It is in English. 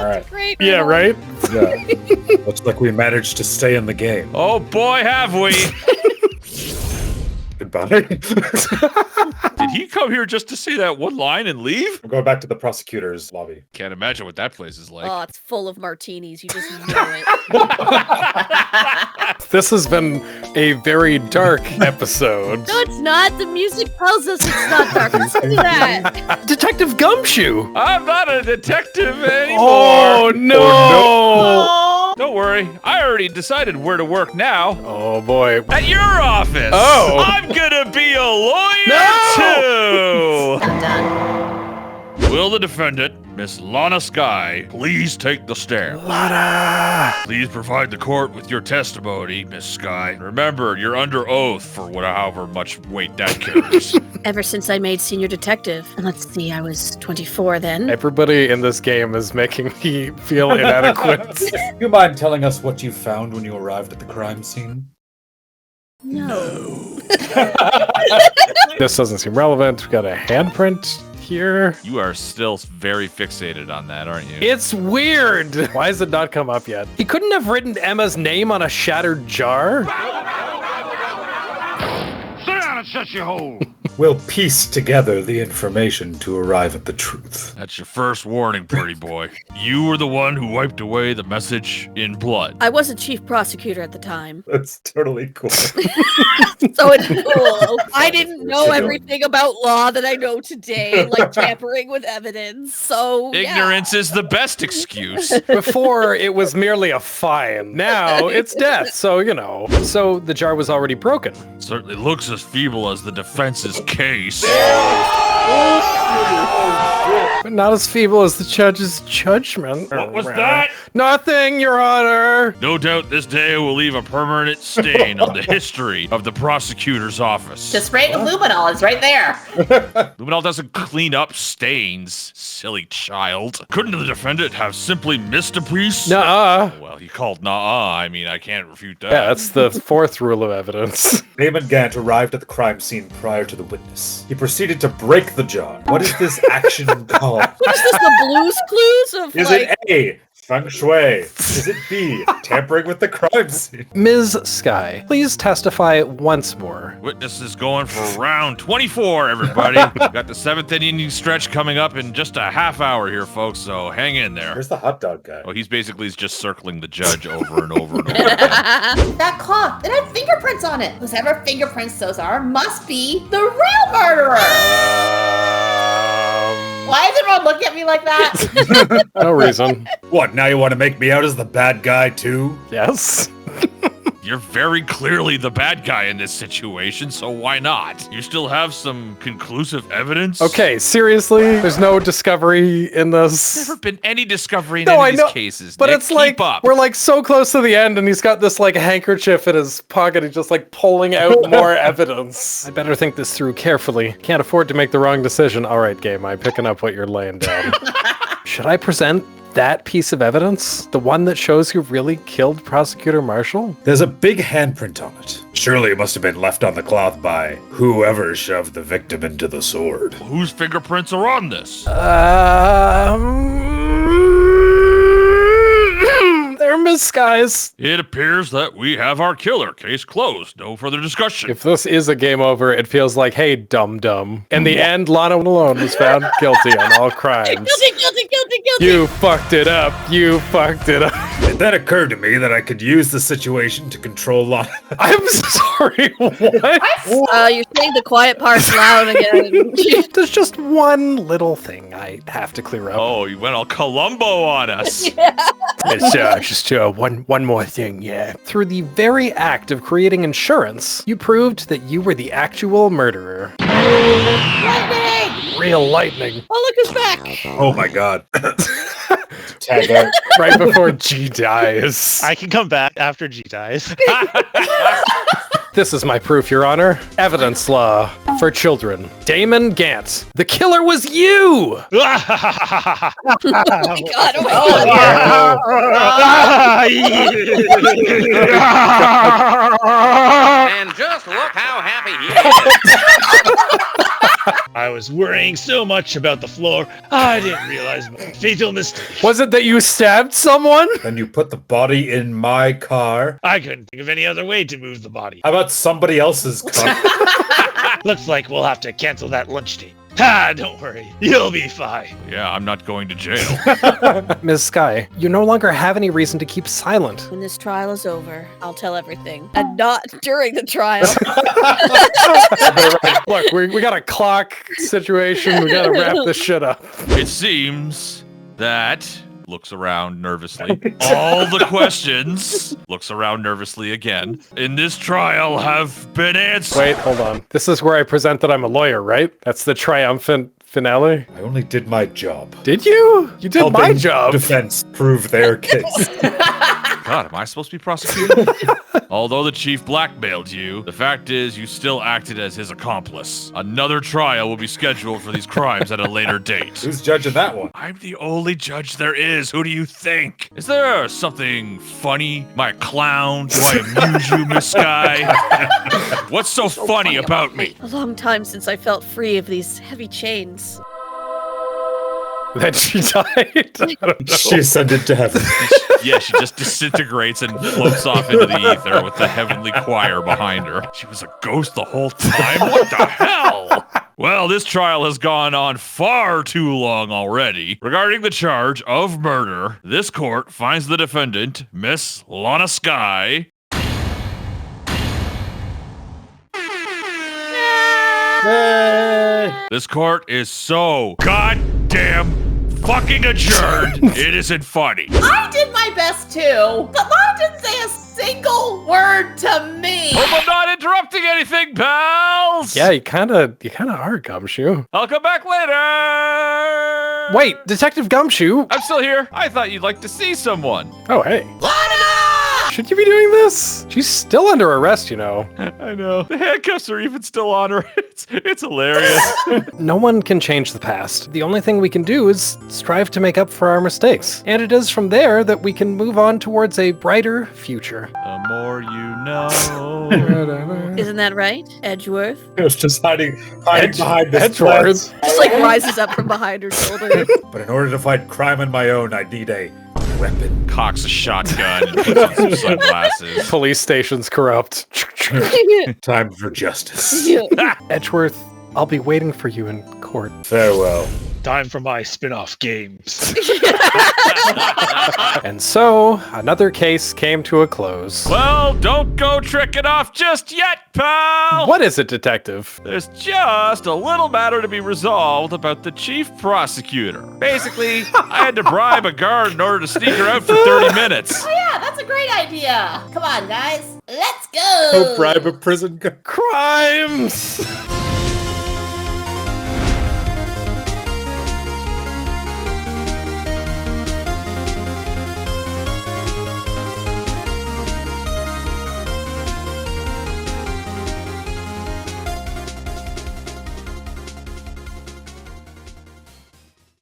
That's great. Yeah, right? Yeah. Looks like we managed to stay in the game. Oh boy, have we! Goodbye. Did he come here just to say that one line and leave? I'm going back to the prosecutor's lobby. Can't imagine what that place is like. Oh, it's full of martinis. You just know it. This has been a very dark episode. No, it's not. The music tells us it's not dark. Listen to that. Detective Gumshoe! I'm not a detective anymore. Oh, no! Oh. Don't worry, I already decided where to work now. Oh, boy. At your office. Oh. I'm gonna be a lawyer No! too. I'm done. Will the defendant, Miss Lana Skye, please take the stand? Lana! Please provide the court with your testimony, Miss Skye. Remember, you're under oath for however much weight that carries. Ever since I made senior detective, and let's see, I was 24 then. Everybody in this game is making me feel inadequate. Do you mind telling us what you found when you arrived at the crime scene? No. This doesn't seem relevant. We got a handprint here. You are still very fixated on that, aren't you? It's weird. Why has it not come up yet? He couldn't have written Emma's name on a shattered jar? Sit down and shut your hole. We'll piece together the information to arrive at the truth. That's your first warning, pretty boy. You were the one who wiped away the message in blood. I wasn't chief prosecutor at the time. That's totally cool. So it's cool. I didn't know everything about law that I know today, like tampering with evidence. So Ignorance is the best excuse. Before, it was merely a fine. Now, it's death, so, you know. So, the jar was already broken. Certainly looks as feeble as the defense's case. But not as feeble as the judge's judgment. What was that? Nothing, Your Honor. No doubt this day will leave a permanent stain on the history of the prosecutor's office. Just spray it with luminol. It's right there. Luminol doesn't clean up stains, silly child. Couldn't the defendant have simply missed a piece? Nuh-uh. Well, he called nuh-uh. I mean, I can't refute that. Yeah, that's the fourth rule of evidence. Damon Gant arrived at the crime scene prior to the witness. He proceeded to break the jar. What is this action called? What is this, the Blues Clues of Is like... it A, feng shui? Is it B, tampering with the crime scene? Ms. Skye, please testify once more. Witness is going for round 24, everybody. Got the 7th inning stretch coming up in just a half hour here, folks, so hang in there. Where's the hot dog guy? Oh, he's basically just circling the judge over and over and over again. That cloth, it had fingerprints on it. Whoever fingerprints those are must be the real murderer. Why is everyone looking at me like that? No reason. What, now you want to make me out as the bad guy too? Yes. You're very clearly the bad guy in this situation, so why not? You still have some conclusive evidence? Okay, seriously? There's no discovery in this? There's never been any discovery in No, I any know, of these cases. but Nick, it's like, keep up. we're like so close to the end and he's got this like handkerchief in his pocket. He's just like pulling out more evidence. I better think this through carefully. Can't afford to make the wrong decision. All right, game, I'm picking up what you're laying down. Should I present that piece of evidence? The one that shows who really killed Prosecutor Marshall? There's a big handprint on it. Surely it must have been left on the cloth by whoever shoved the victim into the sword. Whose fingerprints are on this? They're Miss Skye's. It appears that we have our killer. Case closed. No further discussion. If this is a game over, it feels like, hey, dum-dum. In the end, Lana Malone was found guilty on all crimes. Guilty. You fucked it up. You fucked it up. It then occurred to me that I could use the situation to control Lana. I'm sorry, what? You're saying the quiet parts loud again. There's just one little thing I have to clear up. Oh, you went all Columbo on us. It's just one more thing, yeah. Through the very act of creating insurance, you proved that you were the actual murderer. Lightning! Real lightning. Oh, look who's back. Oh my god. Tag out. Right before G dies. I can come back after G dies. This is my proof, Your Honor. Evidence law for children. Damon Gant. The killer was you! Oh my god, oh my god. And just look how happy he is. I was worrying so much about the floor, I didn't realize my fatal mistake. Was it that you stabbed someone? Then you put the body in my car. I couldn't think of any other way to move the body. How about somebody else's car? Looks like we'll have to cancel that lunch date. Ah, don't worry. You'll be fine. Yeah, I'm not going to jail. Ms. Sky, you no longer have any reason to keep silent. When this trial is over, I'll tell everything. And not during the trial. Look, we got a clock situation. We gotta wrap this shit up. It seems that looks around nervously. All the questions looks around nervously again. In this trial have been answered. Wait, hold on. This is where I present that I'm a lawyer, right? That's the triumphant finale? I only did my job. Did you? You did my Helping job. Defense prove their case. God, am I supposed to be prosecuted? Although the chief blackmailed you, the fact is you still acted as his accomplice. Another trial will be scheduled for these crimes at a later date. Who's judging that one? I'm the only judge there is. Who do you think? Is there something funny? Am I a clown? Do I amuse you, Miss Sky? What's so funny about me? A long time since I felt free of these heavy chains. That she died? I don't know. She ascended to heaven. Yeah, she just disintegrates and floats off into the ether with the heavenly choir behind her. She was a ghost the whole time? What the hell? Well, this trial has gone on far too long already. Regarding the charge of murder, this court finds the defendant, Miss Lana Sky, this court is so goddamn fucking adjourned. It isn't funny. I did my best too, but Lana didn't say a single word to me. Hope I'm not interrupting anything, pals. Yeah, you kinda are, Gumshoe. I'll come back later. Wait, Detective Gumshoe? I'm still here. I thought you'd like to see someone. Oh, hey. Lana! Should you be doing this? She's still under arrest, you know. I know. The handcuffs are even still on her. It's hilarious. No one can change the past. The only thing we can do is strive to make up for our mistakes. And it is from there that we can move on towards a brighter future. The more you know. Isn't that right, Edgeworth? It was just hiding behind this Edgeworth. fence. Just like rises up from behind her shoulder. But in order to fight crime on my own, I need a weapon. Cocks a shotgun and puts on some sunglasses. Police station's corrupt. Time for justice. Edgeworth, I'll be waiting for you in court. Farewell. Time for my spin-off games. And so, another case came to a close. Well, don't go tricking off just yet, pal. What is it, Detective? There's just a little matter to be resolved about the chief prosecutor. Basically, I had to bribe a guard in order to sneak her out for 30 minutes. Oh yeah, that's a great idea. Come on, guys. Let's go. Don't bribe a prison guard. Crimes!